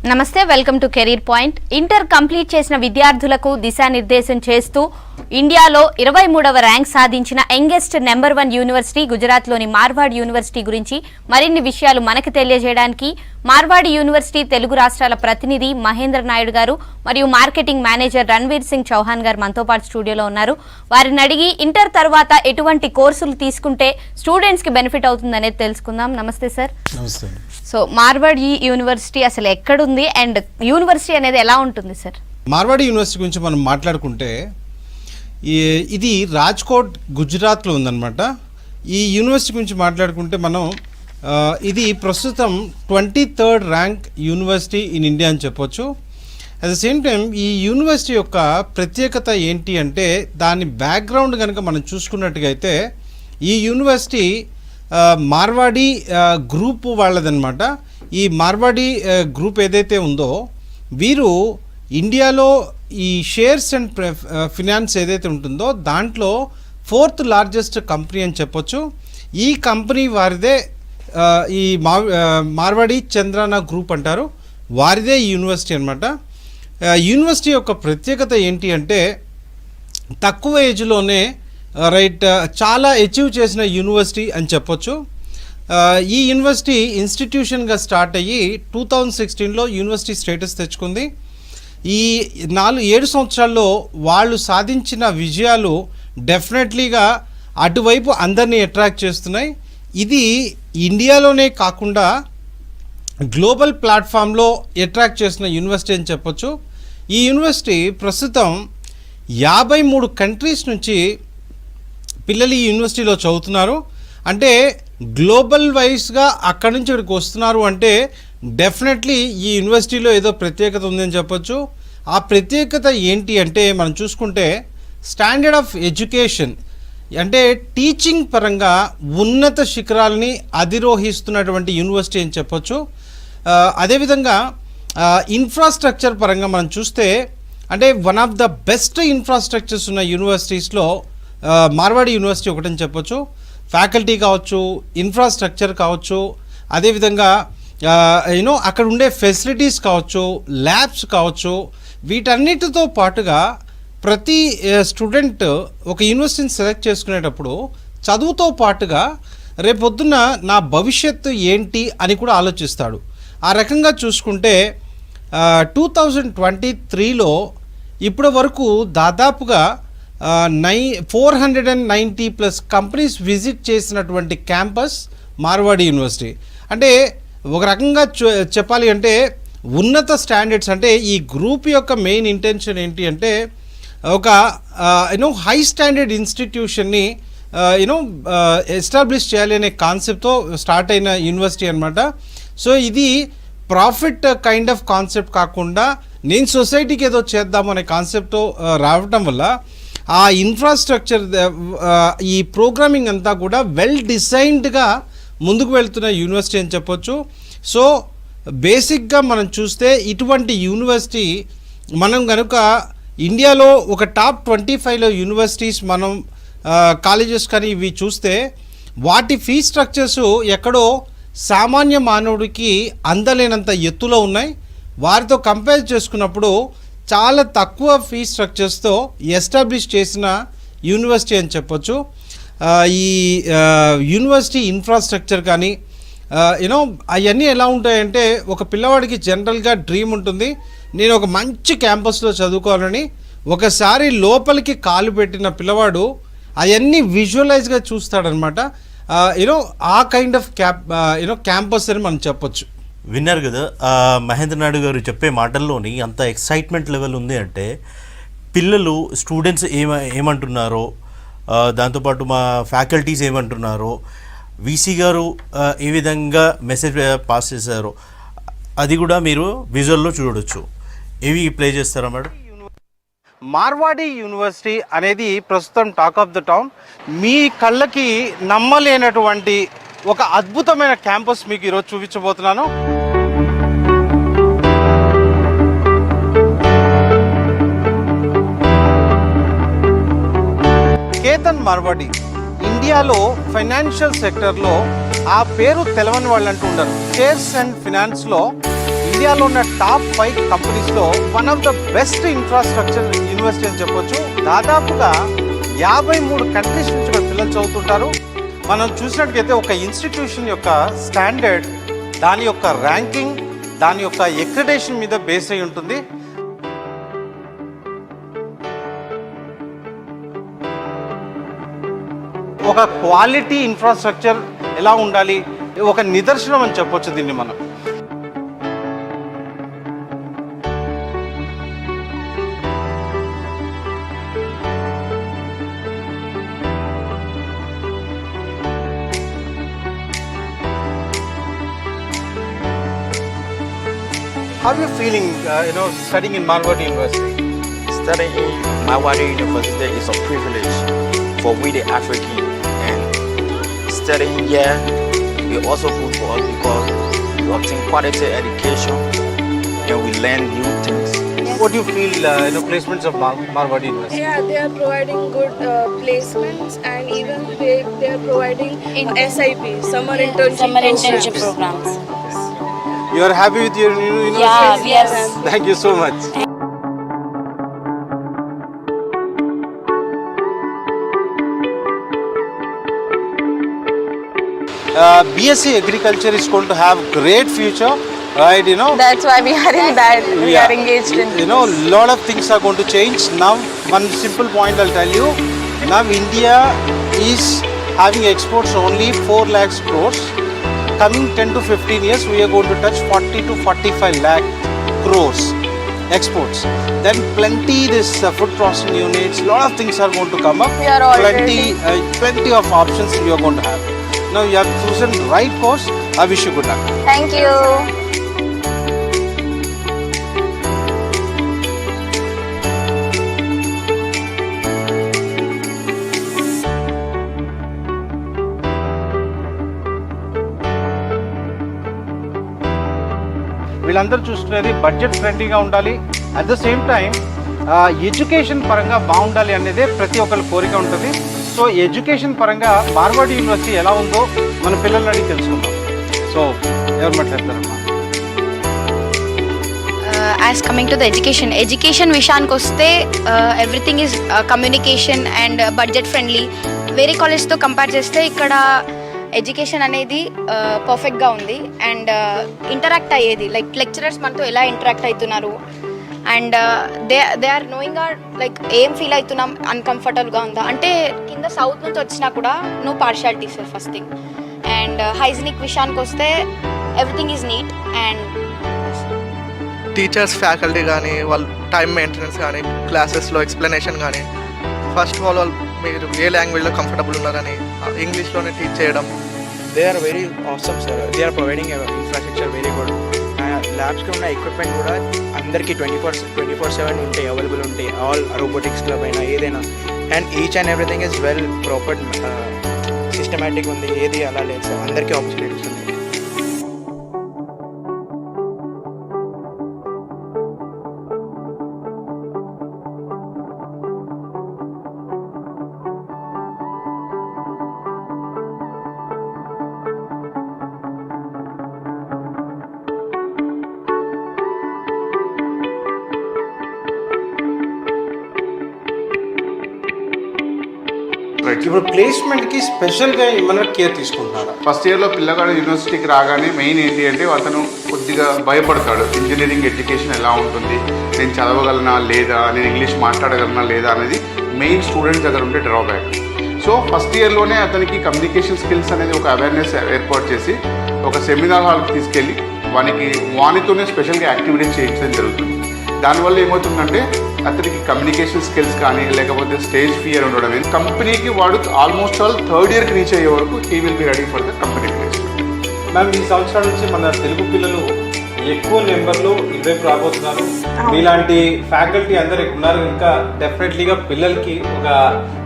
నమస్తే, welcome to career point. Inter complete చేసిన విద్యార్థులకు దిశానిర్దేశం చేస్తూ ఇండియాలో 23వ ర్యాంక్ సాధించిన యంగెస్ట్ నెంబర్ 1 యూనివర్సిటీ గుజరాత్లోని మార్వాడి యూనివర్సిటీ గురించి మరిన్ని విషయాలు మనకు తెలియజేయడానికి మార్వాడి యూనివర్సిటీ తెలుగు రాష్ట్రాల ప్రతినిధి మహేంద్ర నాయుడు గారు మరియు మార్కెటింగ్ మేనేజర్ రణ్వీర్ సింగ్ చౌహాన్ గారు మనతో పాటు స్టూడియోలో ఉన్నారు. వారిని అడిగి ఇంటర్ తర్వాత ఎటువంటి కోర్సులు తీసుకుంటే స్టూడెంట్స్ కి బెనిఫిట్ అవుతుందనేది తెలుసుకుందాం. నమస్తే సార్. నమస్తే. సో మార్వాడి యూనివర్సిటీ అసలు ఎక్కడుంది అండ్ యూనివర్సిటీ అనేది ఎలా ఉంటుంది సార్? మార్వాడి యూనివర్సిటీ గురించి మనం మాట్లాడుకుంటే ఇది రాజ్కోట్ గుజరాత్లో ఉందన్నమాట. ఈ యూనివర్సిటీ గురించి మాట్లాడుకుంటే మనం ఇది ప్రస్తుతం 23rd rank university in India అని చెప్పొచ్చు. అట్ ద సేమ్ టైం ఈ యూనివర్సిటీ యొక్క ప్రత్యేకత ఏంటి అంటే దాని బ్యాక్గ్రౌండ్ కనుక మనం చూసుకున్నట్టుగా అయితే ఈ యూనివర్సిటీ మార్వాడి గ్రూప్ వాళ్ళదన్నమాట. ఈ మార్వాడి గ్రూప్ ఏదైతే ఉందో వీరు ఇండియాలో ఈ షేర్స్ అండ్ ఫినాన్స్ ఏదైతే ఉంటుందో దాంట్లో 4th లార్జెస్ట్ కంపెనీ అని చెప్పొచ్చు. ఈ కంపెనీ వారిదే ఈ మార్వాడి చంద్రానా గ్రూప్ అంటారు, వారిదే ఈ యూనివర్సిటీ అనమాట. యూనివర్సిటీ యొక్క ప్రత్యేకత ఏంటి అంటే తక్కువ ఏజ్లోనే చాలా అచీవ్ చేసిన యూనివర్సిటీ అని చెప్పొచ్చు. ఈ యూనివర్సిటీ ఇన్స్టిట్యూషన్గా స్టార్ట్ అయ్యి 2016లో యూనివర్సిటీ స్టేటస్ తెచ్చుకుంది. ఈ 7 సంవత్సరాల్లో వాళ్ళు సాధించిన విజయాలు డెఫినెట్లీగా అటువైపు అందరినీ అట్రాక్ట్ చేస్తున్నాయి. ఇది ఇండియాలోనే కాకుండా గ్లోబల్ ప్లాట్ఫామ్లో అట్రాక్ట్ చేసిన యూనివర్సిటీ అని చెప్పొచ్చు. ఈ యూనివర్సిటీ ప్రస్తుతం 53 కంట్రీస్ నుంచి పిల్లలు ఈ యూనివర్సిటీలో చదువుతున్నారు. అంటే గ్లోబల్ వైజ్గా అక్కడి నుంచి ఇక్కడికి వస్తున్నారు అంటే డెఫినెట్లీ ఈ యూనివర్సిటీలో ఏదో ప్రత్యేకత ఉందని చెప్పొచ్చు. ఆ ప్రత్యేకత ఏంటి అంటే మనం చూసుకుంటే స్టాండర్డ్ ఆఫ్ ఎడ్యుకేషన్ అంటే టీచింగ్ పరంగా ఉన్నత శిఖరాలని అధిరోహిస్తున్నటువంటి యూనివర్సిటీ అని చెప్పొచ్చు. అదేవిధంగా ఇన్ఫ్రాస్ట్రక్చర్ పరంగా మనం చూస్తే అంటే one of the best infrastructures ఉన్న యూనివర్సిటీస్లో మార్వాడి యూనివర్సిటీ ఒకటని చెప్పొచ్చు. ఫ్యాకల్టీ కావచ్చు, ఇన్ఫ్రాస్ట్రక్చర్ కావచ్చు, అదేవిధంగా అక్కడ ఉండే ఫెసిలిటీస్ కావచ్చు, ల్యాబ్స్ కావచ్చు, వీటన్నిటితో పాటుగా ప్రతి స్టూడెంట్ ఒక యూనివర్సిటీని సెలెక్ట్ చేసుకునేటప్పుడు చదువుతో పాటుగా రేపొద్దున నా భవిష్యత్తు ఏంటి అని కూడా ఆలోచిస్తాడు. ఆ రకంగా చూసుకుంటే 2023లో ఇప్పటి వరకు దాదాపుగా 490+ కంపెనీస్ విజిట్ చేసినటువంటి క్యాంపస్ మార్వాడి యూనివర్సిటీ. అంటే ఒక రకంగా చెప్పాలి అంటే ఉన్నత స్టాండర్డ్స్. అంటే ఈ గ్రూప్ యొక్క మెయిన్ ఇంటెన్షన్ ఏంటి అంటే ఒక హై స్టాండర్డ్ ఇన్స్టిట్యూషన్ని ఎస్టాబ్లిష్ చేయాలి అనే కాన్సెప్ట్తో స్టార్ట్ అయిన యూనివర్సిటీ అనమాట. సో ఇది ప్రాఫిట్ కైండ్ ఆఫ్ కాన్సెప్ట్ కాకుండా నేను సొసైటీకి ఏదో చేద్దాము అనే కాన్సెప్ట్తో రావటం వల్ల ఆ ఇన్ఫ్రాస్ట్రక్చర్ ఈ ప్రోగ్రామింగ్ అంతా కూడా వెల్ డిజైన్డ్గా ముందుకు వెళ్తున్న యూనివర్సిటీ అని చెప్పొచ్చు. సో బేసిక్గా మనం చూస్తే ఇటువంటి యూనివర్సిటీ మనం కనుక ఇండియాలో ఒక టాప్ 25లో యూనివర్సిటీస్ మనం కాలేజెస్ కానీ ఇవి చూస్తే వాటి ఫీ స్ట్రక్చర్స్ ఎక్కడో సామాన్య మానవుడికి అందలేనంత ఎత్తులో ఉన్నాయి. వారితో కంపేర్ చేసుకున్నప్పుడు చాలా తక్కువ ఫీ స్ట్రక్చర్స్తో ఎస్టాబ్లిష్ చేసిన యూనివర్సిటీ అని చెప్పొచ్చు. ఈ యూనివర్సిటీ ఇన్ఫ్రాస్ట్రక్చర్ కానీ అవన్నీ ఎలా ఉంటాయంటే ఒక పిల్లవాడికి జనరల్గా డ్రీమ్ ఉంటుంది, నేను ఒక మంచి క్యాంపస్లో చదువుకోవాలని. ఒకసారి లోపలికి కాలు పెట్టిన పిల్లవాడు అవన్నీ విజువలైజ్గా చూస్తాడనమాట. ఆ కైండ్ ఆఫ్ క్యాంపస్ అని మనం చెప్పొచ్చు. విన్నారు కదా మహేంద్ర నాయుడు గారు చెప్పే మాటల్లోని అంత ఎక్సైట్మెంట్ లెవెల్ ఉంది అంటే పిల్లలు స్టూడెంట్స్ ఏమంటున్నారో, దాంతోపాటు మా ఫ్యాకల్టీస్ ఏమంటున్నారో, వీసీ గారు ఏ విధంగా మెసేజ్ పాస్ చేశారో అది కూడా మీరు విజువల్లో చూడవచ్చు. ఏవి ప్లే చేస్తారా మేడం? మార్వాడి యూనివర్సిటీ అనేది ప్రస్తుతం టాక్ ఆఫ్ ద టౌన్. మీ కళ్ళకి నమ్మలేనటువంటి ఒక అద్భుతమైన క్యాంపస్ మీకు ఈరోజు చూపించబోతున్నాను. కేతన్ మార్వాడి ఇండియాలో ఫైనాన్షియల్ సెక్టర్లో ఆ పేరు తెలవని వాళ్ళు అంటూ ఉండరు. షేర్స్ అండ్ ఫినాన్స్లో ఇండియాలో ఉన్న టాప్ 5 కంపెనీస్లో one of the best infrastructure university అని చెప్పొచ్చు. దాదాపుగా 53 కంట్రీస్ నుంచి మన పిల్లలు చదువుతుంటారు. మనం చూసినట్టుగైతే ఒక ఇన్స్టిట్యూషన్ యొక్క స్టాండర్డ్, దాని యొక్క ర్యాంకింగ్, దాని యొక్క ఎక్రిడేషన్ మీద బేస్ అయి ఉంటుంది. ఒక క్వాలిటీ ఇన్ఫ్రాస్ట్రక్చర్ ఎలా ఉండాలి, ఒక నిదర్శనం అని చెప్పొచ్చు దీన్ని మనం. How are you feeling, studying in Marwadi University? Studying in Marwadi University is a privilege for we the African, and studying here is also good for us because we obtain quality education and we learn new things. What do you feel, placements of Marwadi University? Yeah, they are providing good placements, and even they are providing SIP, summer internship programs. You are happy with your university? Yeah, we are. Thank you so much. BSc Agriculture is going to have great future, right? That's why we are in that. We are engaged in. Lot of things are going to change. Now, one simple point I'll tell you. Now, India is having exports only 4 lakh crores. Coming 10 to 15 years, we are going to touch 40 to 45 lakh crores exports. Then plenty this food processing units, lot of things are going to come up. We are already. Plenty of options you are going to have. Now you have chosen right course. I wish you good luck. Thank you. వీళ్ళందరూ చూసుకునేది budget ఫ్రెండ్లీగా ఉండాలి, at the same time education పరంగా బాగుండాలి అనేదే ప్రతి ఒక్కరి కోరిక ఉంటుంది. సో ఎడ్యుకేషన్ పరంగా మార్వాడి యూనివర్సిటీ ఎలా ఉందో మన పిల్లల్ని అడిగి తెలుసుకుందాం. సో ఎవరు మాట్లాడతారమ్మా? As coming to the education విషయానికి వస్తే everything is communication and budget friendly. వేరే కాలేజ్తో కంపేర్ చేస్తే ఇక్కడ ఎడ్యుకేషన్ అనేది పర్ఫెక్ట్గా ఉంది అండ్ ఇంటరాక్ట్ అయ్యేది, లైక్ లెక్చరర్స్ మనతో ఎలా ఇంటరాక్ట్ అవుతున్నారు and they are knowing like ఏం ఫీల్ అవుతున్నాం, అన్కంఫర్టబుల్గా ఉందా అంటే కింద సౌత్ నుంచి వచ్చినా కూడా no partialities first thing. And hygienic విషయానికి వస్తే everything is neat and teachers faculty కానీ వాళ్ళ టైం మెయింటెనెన్స్ కానీ క్లాసెస్లో ఎక్స్ప్లెనేషన్ కానీ ఫస్ట్ ఆఫ్ ఆల్ మీరు ఏ లాంగ్వేజ్లో కంఫర్టబుల్ ఉన్నారని ఇంగ్లీష్లోనే టీచ్ చేయడం. They are very awesome, sir. They are providing infrastructure very good. ల్యాబ్స్కి ఉన్న ఎక్విప్మెంట్ కూడా అందరికీ 24/7 ఉంటాయి, అవైలబుల్ ఉంటాయి. ఆల్ రోబోటిక్స్ క్లబ్ అయినా ఏదైనా, and each and everything is well proper systematic ఉంది. ఏది అలా లేదు సార్, అందరికీ ఆపర్చునిటీస్ ఉన్నాయి. ఇప్పుడు ప్లేస్మెంట్కి స్పెషల్గా ఏమైనా కేర్ తీసుకుంటున్నారా? ఫస్ట్ ఇయర్లో పిల్లగాడు యూనివర్సిటీకి రాగానే మెయిన్ ఏంటి అంటే అతను కొద్దిగా భయపడతాడు. ఇంజనీరింగ్ ఎడ్యుకేషన్ ఎలా ఉంటుంది, నేను చదవగలనా లేదా, నేను ఇంగ్లీష్ మాట్లాడగలనా లేదా అనేది మెయిన్ స్టూడెంట్స్ దగ్గర ఉంటే డ్రాబ్యాక్. సో ఫస్ట్ ఇయర్లోనే అతనికి కమ్యూనికేషన్ స్కిల్స్ అనేది ఒక అవేర్నెస్ ఏర్పాటు చేసి ఒక సెమినార్ హాల్కి తీసుకెళ్ళి వానితోనే స్పెషల్గా యాక్టివిటీస్ చేయించడం జరుగుతుంది. దానివల్ల ఏమవుతుందంటే అతనికి కమ్యూనికేషన్ స్కిల్స్ కానీ లేకపోతే స్టేజ్ ఫియర్ ఉండడం, కంపెనీకి వాడు ఆల్మోస్ట్ ఆల్ థర్డ్ ఇయర్కి రీచ్ అయ్యే వరకు he will be ready for the company placement. Ma'am, ఈ సంవత్సరం నుంచి మన తెలుగు పిల్లలు ఎక్కువ నెంబర్లో ఇటువైపు రాబోతున్నారు. మీలాంటి ఫ్యాకల్టీ అందరు ఉన్నారు, ఇంకా డెఫినెట్లీగా పిల్లలకి ఒక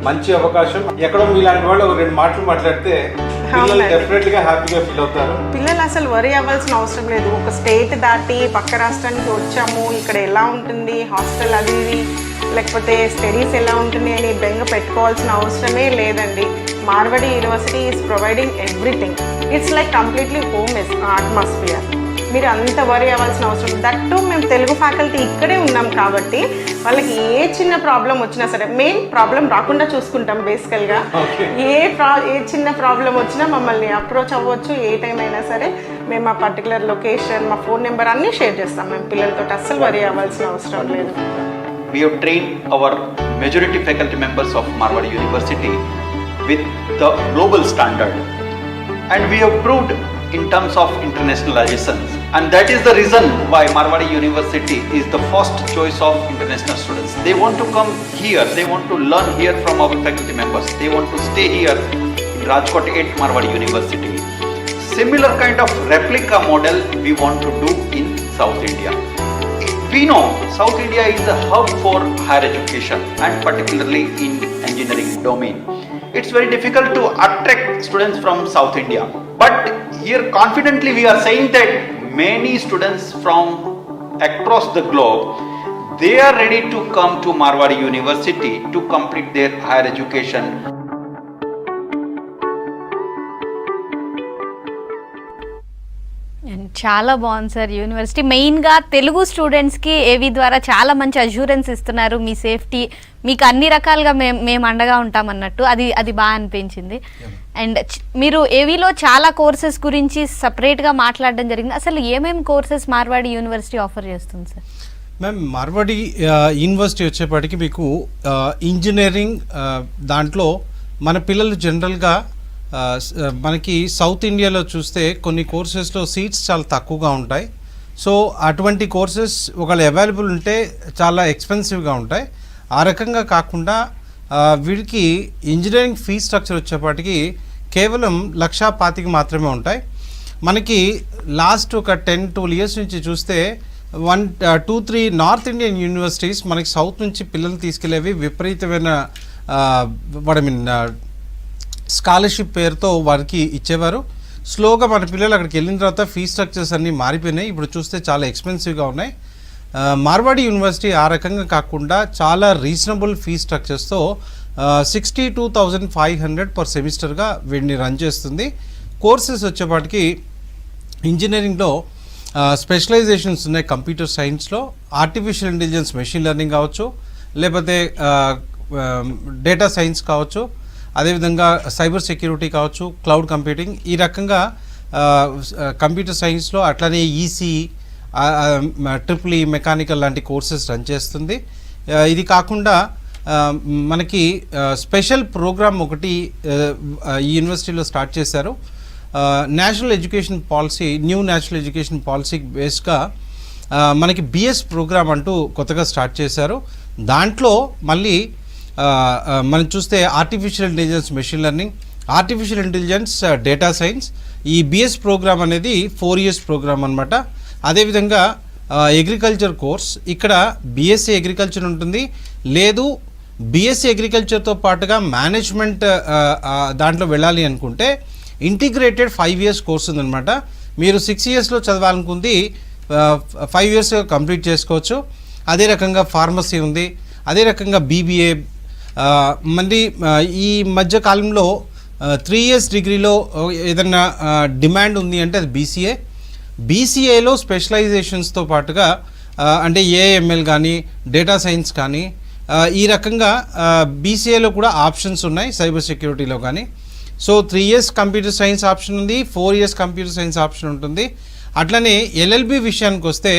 మంచి అవకాశం. ఎక్కడో మీలాంటి వాళ్ళు ఒక 2 మాటలు మాట్లాడితే పిల్లలు డెఫినెట్లీగా హ్యాపీగా ఫీల్ అవుతారు. పిల్లలు అసలు వరి అవ్వాల్సిన అవసరం లేదు. ఒక స్టేట్ దాటి పక్క రాష్ట్రానికి వచ్చాము, ఇక్కడ ఎలా ఉంటుంది హాస్టల్ అది ఇది, లేకపోతే స్టడీస్ ఎలా ఉంటుంది అని బెంగ పెట్టుకోవాల్సిన అవసరమే లేదండి. Marwadi university is providing everything. It's like completely home atmosphere. మీరు అంత వరీ అవ్వాల్సిన అవసరం దట్టు మేము తెలుగు ఫ్యాకల్టీ ఇక్కడే ఉన్నాం కాబట్టి వాళ్ళకి ఏ చిన్న ప్రాబ్లం వచ్చినా సరే మెయిన్ ప్రాబ్లం రాకుండా చూసుకుంటాం బేసికల్గా. ఏ చిన్న ప్రాబ్లం వచ్చినా మమ్మల్ని అప్రోచ్ అవ్వచ్చు ఏ టైం అయినా సరే. మేము మా పర్టికులర్ లొకేషన్ మా ఫోన్ నెంబర్ అన్నీ షేర్ చేస్తాం. మేము పిల్లలతో అస్సలు వరీ అవ్వాల్సిన అవసరం లేదు. We have trained our majority faculty members of Marwadi University with the global standard, and we have proved in terms of internationalizations, and that is the reason why Marwadi University is the first choice of international students. They want to come here, they want to learn here from our faculty members, they want to stay here in Rajkot at Marwadi University. Similar kind of replica model we want to do in South India. We know South India is a hub for higher education and particularly in engineering domain. It's very difficult to attract students from South India. But here confidently we are saying that many students from across the globe, they are ready to come to Marwadi University to complete their higher education. చాలా బాగుంది sir university. మెయిన్గా తెలుగు స్టూడెంట్స్కి ఏవి ద్వారా చాలా మంచి assurance ఇస్తున్నారు. మీ safety మీకు అన్ని రకాలుగా మేము అండగా ఉంటామన్నట్టు అది బాగా అనిపించింది. అండ్ మీరు ఏవిలో చాలా కోర్సెస్ గురించి సపరేట్గా మాట్లాడడం జరిగింది. అసలు ఏమేమి కోర్సెస్ మార్వాడి యూనివర్సిటీ ఆఫర్ చేస్తుంది సార్? మ్యామ్, మార్వాడి యూనివర్సిటీ వచ్చేప్పటికి మీకు ఇంజనీరింగ్ దాంట్లో మన పిల్లలు జనరల్గా మనకి సౌత్ ఇండియాలో చూస్తే కొన్ని కోర్సెస్లో సీట్స్ చాలా తక్కువగా ఉంటాయి. సో అటువంటి కోర్సెస్ ఒకవేళ అవైలబుల్ ఉంటే చాలా ఎక్స్పెన్సివ్గా ఉంటాయి. ఆ రకంగా కాకుండా వీడికి ఇంజనీరింగ్ ఫీ స్ట్రక్చర్ వచ్చేప్పటికి కేవలం 1,25,000 మాత్రమే ఉంటాయి. మనకి లాస్ట్ ఒక 10-12 years నుంచి చూస్తే 1-2-3 నార్త్ ఇండియన్ యూనివర్సిటీస్ మనకి సౌత్ నుంచి పిల్లలు తీసుకెళ్ళేవి విపరీతమైన స్కాలర్షిప్ పేరుతో వారికి ఇచ్చేవారు. స్లోగా మన పిల్లలు అక్కడికి వెళ్ళిన తర్వాత ఫీ స్ట్రక్చర్స్ అన్నీ మారిపోయినాయి. ఇప్పుడు చూస్తే చాలా ఎక్స్పెన్సివ్గా ఉన్నాయి. మార్వాడి యూనివర్సిటీ ఆ రకంగా కాకుండా చాలా రీజనబుల్ ఫీ స్ట్రక్చర్స్తో 62,500 పర్ సెమిస్టర్గా వీడిని రన్ చేస్తుంది. కోర్సెస్ వచ్చేపాటికి ఇంజనీరింగ్లో స్పెషలైజేషన్స్ ఉన్నాయి. కంప్యూటర్ సైన్స్లో ఆర్టిఫిషియల్ ఇంటెలిజెన్స్ మెషిన్ లెర్నింగ్ కావచ్చు, లేకపోతే డేటా సైన్స్ కావచ్చు, అదేవిధంగా సైబర్ సెక్యూరిటీ కావచ్చు, క్లౌడ్ కంప్యూటింగ్, ఈ రకంగా కంప్యూటర్ సైన్స్లో అట్లనే ఈసీ, ట్రిపుల్ ఈ మెకానికల్ లాంటి కోర్సెస్ రన్ చేస్తుంది. ఇది కాకుండా మనకి స్పెషల్ ప్రోగ్రామ్ ఒకటి ఈ యూనివర్సిటీలో స్టార్ట్ చేశారు. National education policy, new national education policy బేస్గా మనకి బిఎస్ ప్రోగ్రామ్ అంటూ కొత్తగా స్టార్ట్ చేశారు. దాంట్లో మళ్ళీ మనం చూస్తే artificial intelligence machine learning, artificial intelligence data science, ఈ బిఎస్ ప్రోగ్రామ్ అనేది 4 years ప్రోగ్రామ్ అనమాట. అదేవిధంగా అగ్రికల్చర్ కోర్స్, ఇక్కడ బీఎస్సీ అగ్రికల్చర్ ఉంటుంది, లేదు బీఎస్సీ అగ్రికల్చర్తో పాటుగా మేనేజ్మెంట్ దాంట్లో వెళ్ళాలి అనుకుంటే ఇంటిగ్రేటెడ్ 5 years కోర్స్ ఉందన్నమాట. మీరు 6 yearsలో చదవాలనుకుంది 5 years కంప్లీట్ చేసుకోవచ్చు. అదే రకంగా ఫార్మసీ ఉంది, అదే రకంగా బీబీఏ. మళ్ళీ ఈ మధ్య కాలంలో 3 years డిగ్రీలో ఏదన్నా డిమాండ్ ఉంది అంటే అది బీసీఏ. బీసీఏలో స్పెషలైజేషన్స్తో పాటుగా అంటే ఏఎంఎల్ కానీ డేటా సైన్స్ కానీ ఈ రకంగా బీసీఏలో కూడా ఆప్షన్స్ ఉన్నాయి, సైబర్ సెక్యూరిటీలో కానీ. So 3 years computer science option ఉంది, 4 years కంప్యూటర్ సైన్స్ ఆప్షన్ ఉంటుంది. అట్లనే ఎల్ఎల్బి విషయానికి వస్తే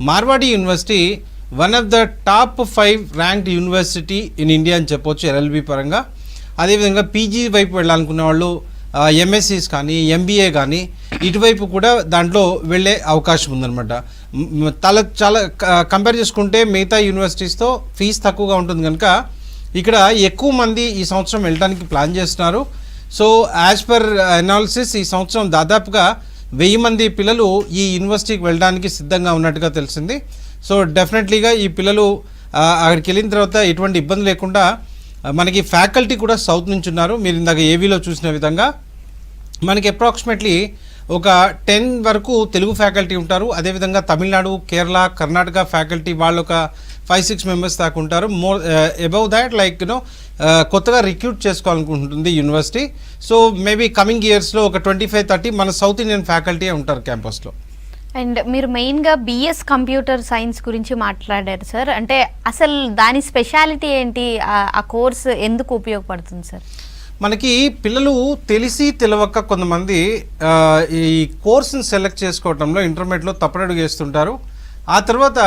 Marwadi university one of the top 5 ranked university in India అని చెప్పొచ్చు ఎల్ఎల్బి పరంగా. అదేవిధంగా పీజీ వైపు వెళ్ళాలనుకున్న వాళ్ళు ఎంఎస్సీస్ కానీ ఎంబీఏ కానీ ఇటువైపు కూడా దాంట్లో వెళ్ళే అవకాశం ఉందన్నమాట. చాలా కంపేర్ చేసుకుంటే మిగతా యూనివర్సిటీస్తో ఫీజు తక్కువగా ఉంటుంది కనుక ఇక్కడ ఎక్కువ మంది ఈ సంవత్సరం వెళ్ళడానికి ప్లాన్ చేస్తున్నారు. సో యాజ్ పర్ అనాలిసిస్ ఈ సంవత్సరం దాదాపుగా 1000 మంది పిల్లలు ఈ యూనివర్సిటీకి వెళ్ళడానికి సిద్ధంగా ఉన్నట్టుగా తెలిసింది. సో డెఫినెట్లీగా ఈ పిల్లలు అక్కడికి వెళ్ళిన తర్వాత ఎటువంటి ఇబ్బంది లేకుండా, మనకి ఫ్యాకల్టీ కూడా సౌత్ నుంచి ఉన్నారు. మీరు ఇందాక ఏవీలో చూసిన విధంగా మనకి అప్రాక్సిమేట్లీ ఒక 10 వరకు తెలుగు ఫ్యాకల్టీ ఉంటారు. అదేవిధంగా తమిళనాడు, కేరళ, కర్ణాటక ఫ్యాకల్టీ వాళ్ళు ఒక 5-6 members దాకా ఉంటారు. మోర్ అబౌవ్ దాట్ లైక్ కొత్తగా రిక్రూట్ చేసుకోవాలనుకుంటుంది యూనివర్సిటీ. సో మేబీ కమింగ్ ఇయర్స్లో ఒక 25-30 మన సౌత్ ఇండియన్ ఫ్యాకల్టీ ఉంటారు క్యాంపస్లో. అండ్ మీరు మెయిన్గా బిఎస్ కంప్యూటర్ సైన్స్ గురించి మాట్లాడారు సార్. అంటే అసలు దాని స్పెషాలిటీ ఏంటి, ఆ కోర్స్ ఎందుకు ఉపయోగపడుతుంది సార్? మనకి పిల్లలు తెలిసి తెలవక కొంతమంది ఈ కోర్సుని సెలెక్ట్ చేసుకోవటంలో ఇంటర్మీడియట్లో తప్పడడుగు వేస్తుంటారు. ఆ తర్వాత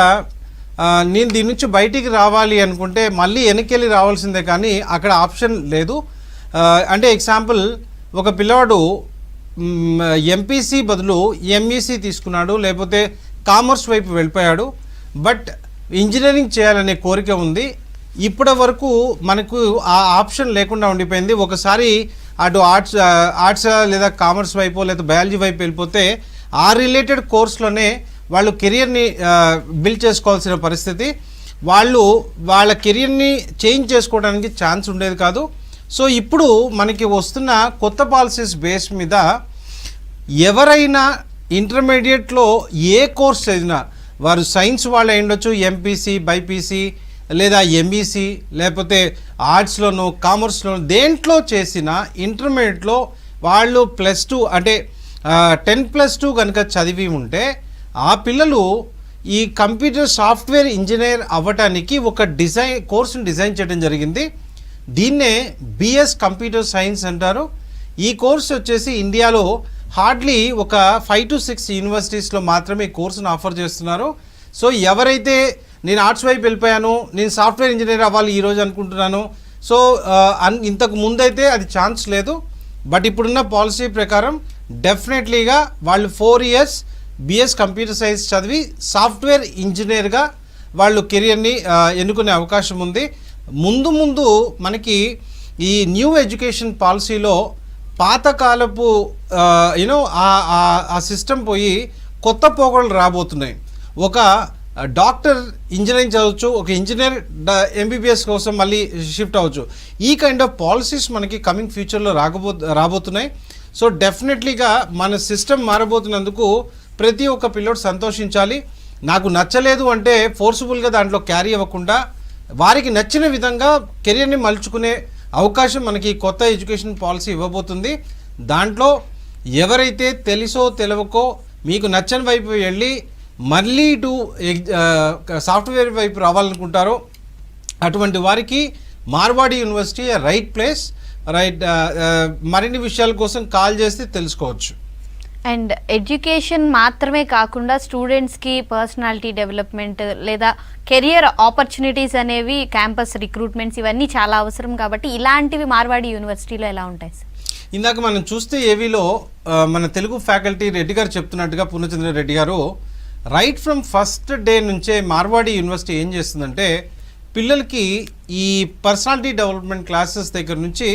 నేను దీని నుంచి బయటికి రావాలి అనుకుంటే మళ్ళీ వెనకెళ్ళి రావాల్సిందే, కానీ అక్కడ ఆప్షన్ లేదు. అంటే ఎగ్జాంపుల్, ఒక పిల్లవాడు ఎంపీసీ బదులు ఎంఈసీ తీసుకున్నాడు, లేకపోతే కామర్స్ వైపు వెళ్ళిపోయాడు, బట్ ఇంజనీరింగ్ చేయాలనే కోరిక ఉంది. ఇప్పటి వరకు మనకు ఆ ఆప్షన్ లేకుండా ఉండిపోయింది. ఒకసారి అటు ఆర్ట్స్ లేదా కామర్స్ వైపు లేదా బయాలజీ వైపు వెళ్ళిపోతే ఆ రిలేటెడ్ కోర్సులోనే వాళ్ళు కెరియర్ని బిల్డ్ చేసుకోవాల్సిన పరిస్థితి. వాళ్ళు వాళ్ళ కెరియర్ని చేంజ్ చేసుకోవడానికి ఛాన్స్ ఉండేది కాదు. సో ఇప్పుడు మనకి వస్తున్న కొత్త పాలసీస్ బేస్ మీద ఎవరైనా ఇంటర్మీడియట్లో ఏ కోర్స్ చదివినా, వారు సైన్స్ వాళ్ళు అయ్యుండొచ్చు, ఎంపీసీ, బైపీసీ లేదా ఎంఈసీ, లేకపోతే ఆర్ట్స్లోనూ కామర్స్లోనూ దేంట్లో చేసిన ఇంటర్మీడియట్లో వాళ్ళు +2 అంటే 10+2 కనుక చదివి ఉంటే ఆ పిల్లలు ఈ కంప్యూటర్ సాఫ్ట్వేర్ ఇంజనీర్ అవ్వటానికి ఒక కోర్సును డిజైన్ చేయడం జరిగింది. దీన్నే బిఎస్ కంప్యూటర్ సైన్స్ అంటారు. ఈ కోర్సు వచ్చేసి ఇండియాలో హార్డ్లీ ఒక 5 to 6 యూనివర్సిటీస్లో మాత్రమే ఈ కోర్సును ఆఫర్ చేస్తున్నారు. సో ఎవరైతే నేను ఆర్ట్స్ వైపు వెళ్ళిపోయాను, నేను సాఫ్ట్వేర్ ఇంజనీర్ అవ్వాలి ఈరోజు అనుకుంటున్నాను, సో ఇంతకు ముందైతే అది ఛాన్స్ లేదు. బట్ ఇప్పుడున్న పాలసీ ప్రకారం డెఫినెట్లీగా వాళ్ళు 4 years బిఎస్ కంప్యూటర్ సైన్స్ చదివి సాఫ్ట్వేర్ ఇంజనీర్గా వాళ్ళు కెరియర్ని ఎన్నుకునే అవకాశం ఉంది. ముందు మనకి ఈ న్యూ ఎడ్యుకేషన్ పాలసీలో పాతకాలపు ఆ సిస్టమ్ పోయి కొత్త పోకడలు రాబోతున్నాయి. ఒక డాక్టర్ ఇంజనీరింగ్ చదవచ్చు, ఒక ఇంజనీర్ ఎంబీబీఎస్ కోసం మళ్ళీ షిఫ్ట్ అవ్వచ్చు. ఈ కైండ్ ఆఫ్ పాలసీస్ మనకి కమింగ్ ఫ్యూచర్లో రాబోతున్నాయి. సో డెఫినెట్లీగా మన సిస్టమ్ మారబోతున్నందుకు ప్రతి ఒక్క పిల్లోడు సంతోషించాలి. నాకు నచ్చలేదు అంటే ఫోర్స్ఫుల్గా దాంట్లో క్యారీ అవ్వకుండా వారికి నచ్చిన విధంగా కెరియర్ని మలుచుకునే అవకాశం మనకి కొత్త ఎడ్యుకేషన్ పాలసీ ఇవ్వబోతుంది. దాంట్లో ఎవరైతే తెలుసో తెలవకో మీకు నచ్చని వైపు వెళ్ళి మళ్ళీ ఇటు సాఫ్ట్వేర్ వైపు రావాలనుకుంటారో అటువంటి వారికి Marwadi university right place, right. మరిన్ని విషయాల కోసం కాల్ చేస్తే తెలుసుకోవచ్చు. అండ్ ఎడ్యుకేషన్ మాత్రమే కాకుండా స్టూడెంట్స్కి పర్సనాలిటీ డెవలప్మెంట్ లేదా కెరియర్ ఆపర్చునిటీస్ అనేవి, క్యాంపస్ రిక్రూట్మెంట్స్ ఇవన్నీ చాలా అవసరం. కాబట్టి ఇలాంటివి మార్వాడి యూనివర్సిటీలో ఎలా ఉంటాయి సార్? ఇందాక మనం చూస్తే ఏవీలో మన తెలుగు ఫ్యాకల్టీ రెడ్డి గారు చెప్తున్నట్టుగా, పూర్ణచంద్ర రెడ్డి గారు రైట్ ఫ్రమ్ ఫస్ట్ డే నుంచే మార్వాడి యూనివర్సిటీ ఏం చేస్తుందంటే పిల్లలకి ఈ పర్సనాలిటీ డెవలప్మెంట్ క్లాసెస్ దగ్గర నుంచి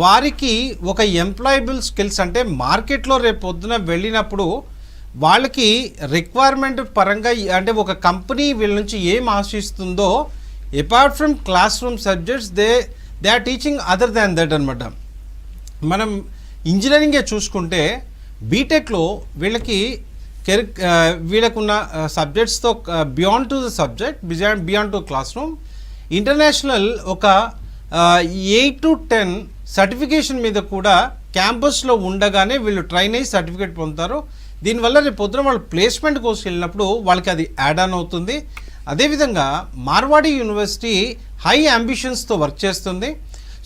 వారికి ఒక ఎంప్లాయబుల్ స్కిల్స్, అంటే మార్కెట్లో రేపు పొద్దున వెళ్ళినప్పుడు వాళ్ళకి రిక్వైర్మెంట్ పరంగా, అంటే ఒక కంపెనీ వీళ్ళ నుంచి ఏం ఆశిస్తుందో apart from classroom subjects they are teaching other than that అనమాట. మనం ఇంజనీరింగే చూసుకుంటే బీటెక్లో వీళ్ళకున్న సబ్జెక్ట్స్తో beyond to the subject, beyond to classroom, international ఒక 8 to 10 సర్టిఫికేషన్ మీద కూడా క్యాంపస్లో ఉండగానే వీళ్ళు ట్రైన్ అయ్యి సర్టిఫికేట్ పొందుతారు. దీనివల్ల రేపు పొద్దున వాళ్ళు ప్లేస్మెంట్ కోసం వెళ్ళినప్పుడు వాళ్ళకి అది యాడ్ ఆన్ అవుతుంది. అదేవిధంగా మార్వాడి యూనివర్సిటీ హై అంబిషన్స్తో వర్క్ చేస్తుంది.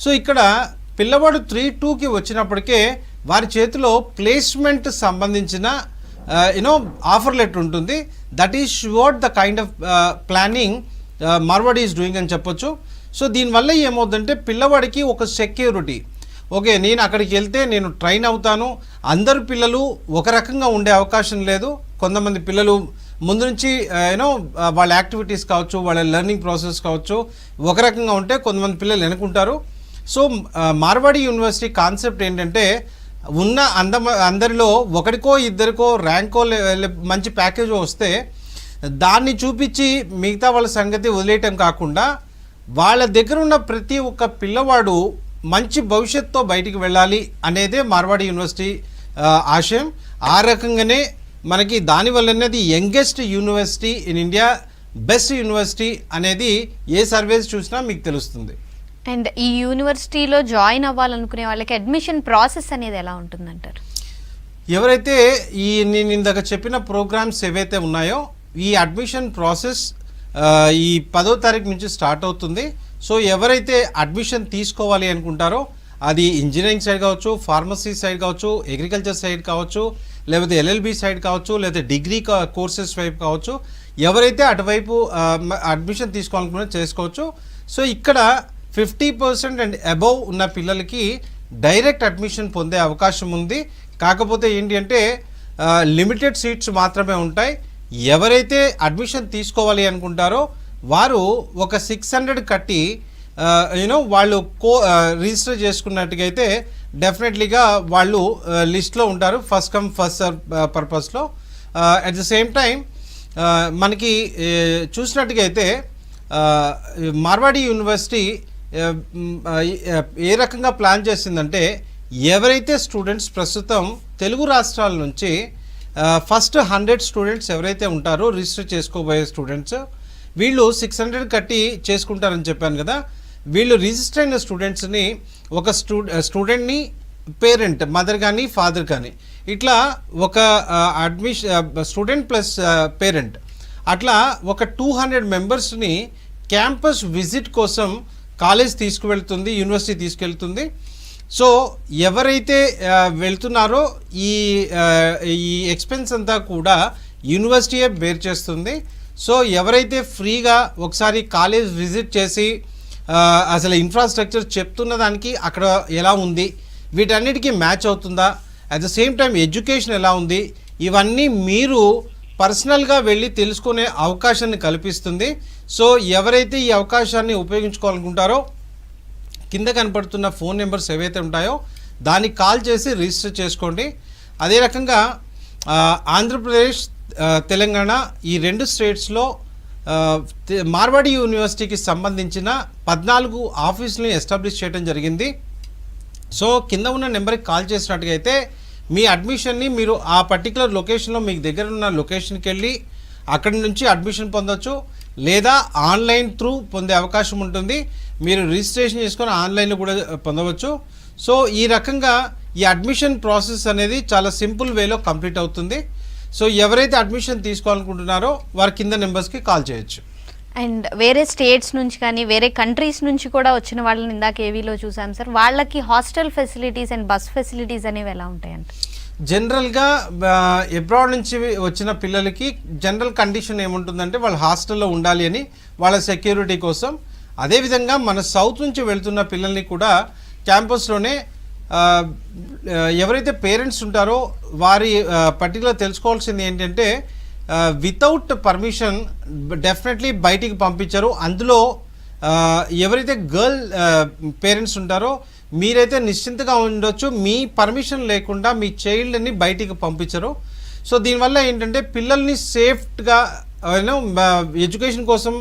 సో ఇక్కడ పిల్లవాడు 3-2కి వచ్చినప్పటికే వారి చేతిలో ప్లేస్మెంట్ సంబంధించిన ఆఫర్ లెటర్ ఉంటుంది. That is what the kind of planning Marwadi is doing అని చెప్పొచ్చు. సో దీనివల్ల ఏమవుతుందంటే పిల్లవాడికి ఒక సెక్యూరిటీ, ఓకే నేను అక్కడికి వెళ్తే నేను ట్రైన్ అవుతాను. అందరు పిల్లలు ఒక రకంగా ఉండే అవకాశం లేదు. కొంతమంది పిల్లలు ముందు నుంచి వాళ్ళ యాక్టివిటీస్ కావచ్చు, వాళ్ళ లెర్నింగ్ ప్రాసెస్ కావచ్చు ఒక రకంగా ఉంటే కొంతమంది పిల్లలు వెనుకుంటారు. సో మార్వాడి యూనివర్సిటీ కాన్సెప్ట్ ఏంటంటే ఉన్న అందరిలో ఒకరికో ఇద్దరికో ర్యాంకో మంచి ప్యాకేజ్ వస్తే దాన్ని చూపించి మిగతా వాళ్ళ సంగతి వదిలేయటం కాకుండా వాళ్ళ దగ్గర ఉన్న ప్రతి ఒక్క పిల్లవాడు మంచి భవిష్యత్తుతో బయటికి వెళ్ళాలి అనేదే మార్వాడి యూనివర్సిటీ ఆశయం. ఆ రకంగానే మనకి దానివల్లనే అది youngest university in India, best university అనేది ఏ సర్వేస్ చూసినా మీకు తెలుస్తుంది. అండ్ ఈ యూనివర్సిటీలో జాయిన్ అవ్వాలనుకునే వాళ్ళకి అడ్మిషన్ ప్రాసెస్ అనేది ఎలా ఉంటుందంటారు? ఎవరైతే నేను ఇందాక చెప్పిన ప్రోగ్రామ్స్ ఏవైతే ఉన్నాయో ఈ అడ్మిషన్ ప్రాసెస్ ఈ 10వ తారీఖు నుంచి స్టార్ట్ అవుతుంది. సో ఎవరైతే అడ్మిషన్ తీసుకోవాలి అనుకుంటారో అది ఇంజనీరింగ్ సైడ్ కావచ్చు, ఫార్మసీ సైడ్ కావచ్చు, అగ్రికల్చర్ సైడ్ కావచ్చు, లేకపోతే LLB సైడ్ కావచ్చు, లేకపోతే డిగ్రీ కోర్సెస్ వైపు కావచ్చు, ఎవరైతే అటువైపు అడ్మిషన్ తీసుకోవాలనుకున్నా చేసుకోవచ్చు. సో ఇక్కడ 50% అండ్ అబవ్ ఉన్న పిల్లలకి డైరెక్ట్ అడ్మిషన్ పొందే అవకాశం ఉంది. కాకపోతే ఏంటి అంటే లిమిటెడ్ సీట్స్ మాత్రమే ఉంటాయి. ఎవరైతే అడ్మిషన్ తీసుకోవాలి అనుకుంటారో వారు ఒక 600 కట్టి వాళ్ళు రిజిస్టర్ చేసుకున్నట్టుగా అయితే డెఫినెట్లీగా వాళ్ళు లిస్ట్లో ఉంటారు, ఫస్ట్ కమ్ ఫస్ట్ సర్వ్ పర్పస్లో. అట్ ద సేమ్ టైం మనకి చూసినట్టుగా అయితే మార్వాడి యూనివర్సిటీ ఏ రకంగా ప్లాన్ చేసిందంటే ఎవరైతే స్టూడెంట్స్ ప్రస్తుతం తెలుగు రాష్ట్రాల నుంచి ఫస్ట్ 100 స్టూడెంట్స్ ఎవరైతే ఉంటారో రిజిస్టర్ చేసుకోబోయే స్టూడెంట్స్ వీళ్ళు 600 కట్టి చేసుకుంటారని చెప్పాను కదా. వీళ్ళు రిజిస్టర్ అయిన స్టూడెంట్స్ని ఒక స్టూడెంట్ని పేరెంట్ మదర్ కానీ ఫాదర్ కానీ ఇట్లా ఒక స్టూడెంట్ ప్లస్ పేరెంట్ అట్లా ఒక 200 మెంబర్స్ని క్యాంపస్ విజిట్ కోసం కాలేజ్ తీసుకువెళ్తుంది, యూనివర్సిటీ తీసుకెళ్తుంది. సో ఎవరైతే వెళ్తున్నారో ఈ ఎక్స్పెన్స్ అంతా కూడా యూనివర్సిటీయే బేర్ చేస్తుంది. సో ఎవరైతే ఫ్రీగా ఒకసారి కాలేజ్ విజిట్ చేసి అసలు ఇన్ఫ్రాస్ట్రక్చర్ చెప్తున్న దానికి అక్కడ ఎలా ఉంది, వీటన్నిటికీ మ్యాచ్ అవుతుందా, at the same time education ఎలా ఉంది, ఇవన్నీ మీరు పర్సనల్గా వెళ్ళి తెలుసుకునే అవకాశాన్ని కల్పిస్తుంది. సో ఎవరైతే ఈ అవకాశాన్ని ఉపయోగించుకోవాలనుకుంటారో కింద కనపడుతున్న ఫోన్ నెంబర్స్ ఏవైతే ఉంటాయో దానికి కాల్ చేసి రిజిస్టర్ చేసుకోండి. అదే రకంగా ఆంధ్రప్రదేశ్, తెలంగాణ ఈ 2 స్టేట్స్లో మార్వాడి యూనివర్సిటీకి సంబంధించిన 14 ఆఫీసులను ఎస్టాబ్లిష్ చేయడం జరిగింది. సో కింద ఉన్న నెంబర్కి కాల్ చేసినట్టుగా అయితే మీ అడ్మిషన్ని మీరు ఆ పర్టికులర్ లొకేషన్లో మీకు దగ్గర ఉన్న లొకేషన్కి వెళ్ళి అక్కడి నుంచి అడ్మిషన్ పొందవచ్చు, లేదా ఆన్లైన్ త్రూ పొందే అవకాశం ఉంటుంది. మీరు రిజిస్ట్రేషన్ చేసుకొని ఆన్లైన్లో కూడా పొందవచ్చు. సో ఈ రకంగా ఈ అడ్మిషన్ ప్రాసెస్ అనేది చాలా సింపుల్ వేలో కంప్లీట్ అవుతుంది. సో ఎవరైతే అడ్మిషన్ తీసుకోవాలనుకుంటున్నారో వారి కింద నెంబర్స్కి కాల్ చేయొచ్చు. అండ్ వేరే స్టేట్స్ నుంచి కానీ వేరే కంట్రీస్ నుంచి కూడా వచ్చిన వాళ్ళని ఇందాక ఏవీలో చూసాం సార్, వాళ్ళకి hostel facilities and bus facilities అనేవి ఎలా ఉంటాయంట? జనరల్గా అబ్రాడ్ నుంచి వచ్చిన పిల్లలకి జనరల్ కండిషన్ ఏముంటుందంటే వాళ్ళు హాస్టల్లో ఉండాలి అని వాళ్ళ సెక్యూరిటీ కోసం. అదేవిధంగా మన సౌత్ నుంచి వెళ్తున్న పిల్లల్ని కూడా క్యాంపస్లోనే ఎవరైతే పేరెంట్స్ ఉంటారో వారి పర్టికులర్ తెలుసుకోవాల్సింది ఏంటంటే వితౌట్ పర్మిషన్ డెఫినెట్లీ బయటికి పంపించరు. అందులో ఎవరైతే గర్ల్ పేరెంట్స్ ఉంటారో మీరైతే నిశ్చింతగా ఉండొచ్చు, మీ పర్మిషన్ లేకుండా మీ చైల్డ్ని బయటికి పంపించరు. సో దీనివల్ల ఏంటంటే పిల్లల్ని సేఫ్గా ఎడ్యుకేషన్ కోసం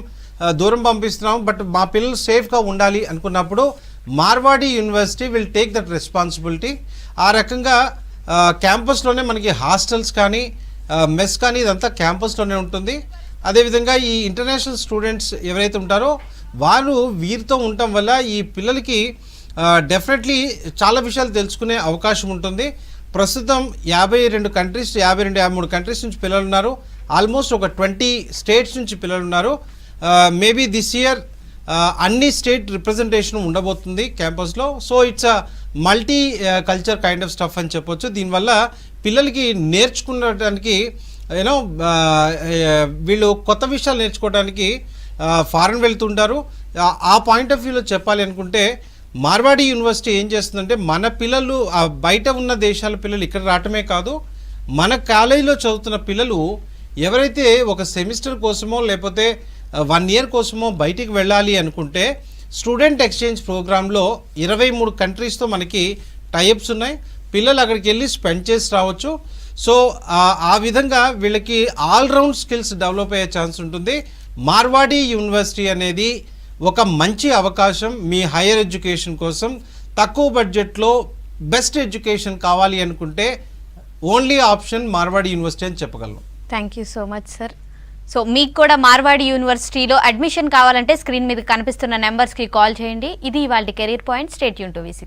దూరం పంపిస్తున్నాం, బట్ మా పిల్లలు సేఫ్గా ఉండాలి అనుకున్నప్పుడు Marwadi university will take that responsibility. ఆ రకంగా క్యాంపస్లోనే మనకి హాస్టల్స్ కానీ మెస్ కానీ ఇదంతా క్యాంపస్లోనే ఉంటుంది. అదేవిధంగా ఈ ఇంటర్నేషనల్ స్టూడెంట్స్ ఎవరైతే ఉంటారో వారు వీరితో ఉండటం వల్ల ఈ పిల్లలకి డెఫినెట్లీ చాలా విషయాలు తెలుసుకునే అవకాశం ఉంటుంది. ప్రస్తుతం 52 కంట్రీస్ 53 కంట్రీస్ నుంచి పిల్లలు ఉన్నారు. ఆల్మోస్ట్ ఒక 20 స్టేట్స్ నుంచి పిల్లలు ఉన్నారు. మేబీ దిస్ ఇయర్ అన్ని స్టేట్ రిప్రజెంటేషన్ ఉండబోతుంది క్యాంపస్లో. So it's a multi culture kind of stuff అని చెప్పొచ్చు. దీనివల్ల పిల్లలకి నేర్చుకునడానికి వీళ్ళు కొత్త విషయాలు నేర్చుకోవడానికి ఫారెన్ వెళ్తుంటారు. ఆ పాయింట్ ఆఫ్ వ్యూలో చెప్పాలి అనుకుంటే మార్వాడి యూనివర్సిటీ ఏం చేస్తుందంటే మన పిల్లలు బయట ఉన్న దేశాల పిల్లలు ఇక్కడ రావటమే కాదు, మన కాలేజీలో చదువుతున్న పిల్లలు ఎవరైతే ఒక సెమిస్టర్ కోసమో లేకపోతే 1 ఇయర్ కోసమో బయటికి వెళ్ళాలి అనుకుంటే స్టూడెంట్ ఎక్స్చేంజ్ ప్రోగ్రాంలో 23 కంట్రీస్తో మనకి టైఅప్స్ ఉన్నాయి. పిల్లలు అక్కడికి వెళ్ళి స్పెండ్ చేసి రావచ్చు. సో ఆ విధంగా వీళ్ళకి ఆల్రౌండ్ స్కిల్స్ డెవలప్ అయ్యే ఛాన్స్ ఉంటుంది. మార్వాడి యూనివర్సిటీ అనేది ఒక మంచి అవకాశం మీ హైయర్ ఎడ్యుకేషన్ కోసం. తక్కువ బడ్జెట్లో బెస్ట్ ఎడ్యుకేషన్ కావాలి అనుకుంటే ఓన్లీ ఆప్షన్ మార్వాడి యూనివర్సిటీ అని చెప్పగలను. Thank you so much sir. So మీకు కూడా మార్వాడి యూనివర్సిటీలో అడ్మిషన్ కావాలంటే స్క్రీన్ మీద కనిపిస్తున్న నెంబర్స్కి కాల్ చేయండి. ఇది ఇవాళ career point. Stay tune to V6.